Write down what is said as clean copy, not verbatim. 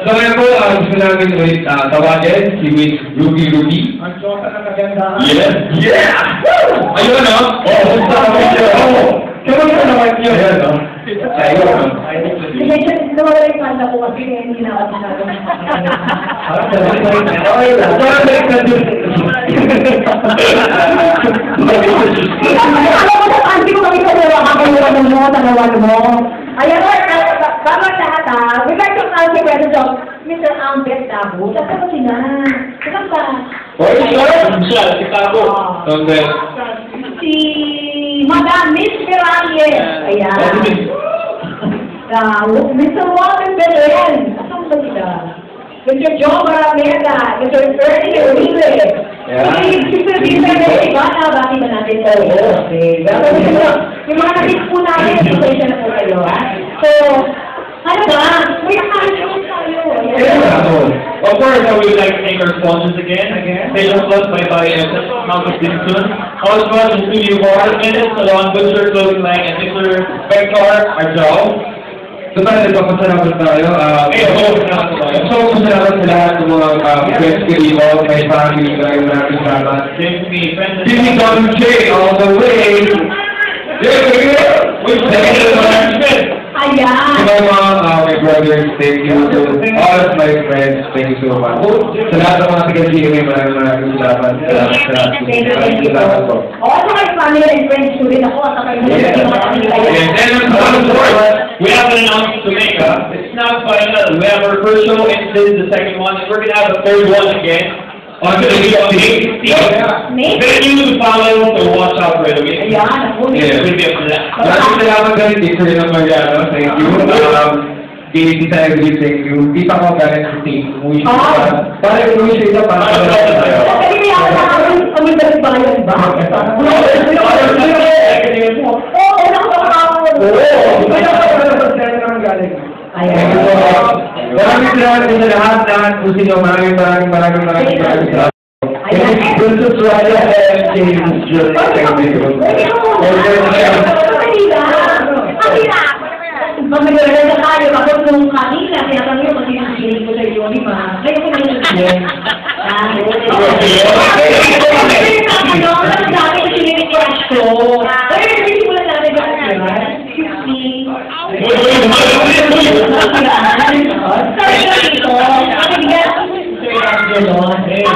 Ngayon po, gusto namin ulit tawagin si Miss Ruby Ruby. Ang tsoka na kagandahan. Yes! Yeah! Ayun, no? Oo, gusto naman yun. Kamusta naman yun? Ayun, no? Ayun, no? Sige, nawala yung kanta ko kasi hindi na ako masyadong Okay lang. Parang balik na dun. alam mo sa panty ko kami sa nakakaluwan mo, tanawan mo. Ayan, bago lahat we'd like to ask the presence of Mr. Ambet Tabo. Saan ko sila? Saan ba? Oh, siya, si Tabo. Okay. Si Madam Miss Miralles. Ayan. Mr. Walter Belen. Saan ba sila? Mr. John Marameda. Mr. Ernie Uribe. Mr. Peter Ivana. Bakit ba natin ito? Okay. Yung mga nakit po namin, pasensya na po kayo. So, ano ba? May akasyon tayo. Of course, I would like to thank our sponsors again. Special Plus by House of Dixon. Also, the Studio Bar, Minutes, Salon, Butcher, Clothing Line, and Mr. Vector, our job. So tayo, nagpapasalamat tayo. So, pasalamat sa lahat ng mga friends ko dito, may family, maraming salamat. Jimmy Don J, all the way! Ayan. My brothers, thank you. To all of my friends, thank you so much. Sa lahat ng mga taga-GMA, maraming salamat. Thank you. Oo, sa may family and friends ko rin ako. Sa kayo We have an announcement to make. It's not final. We have our first show, and this is the second one, and we're going to have a third one again. On the May you to follow, so watch out right away. Ayan, ako. Maraming salamat galing dito rin ang Mariano. Thank you. Tita Edwin, thank you. Tita ko galing sa team. Parang umuwi siya ito para Kasi may ako kami bayan ba? Oo, nakakakawin. Thank you. Maraming salamat din sa lahat kung sino. Maraming salamat. This is Raya and James Jules. Thank you. Magaganda na tayo. Kapag nung kanina, tinatanong yung magiging ko sa iyo, di ba? Kayo ko na yung yun. Dati kasi nire-crush ko. Kaya nire-simulan natin ba? Excuse me. Sorry, ito.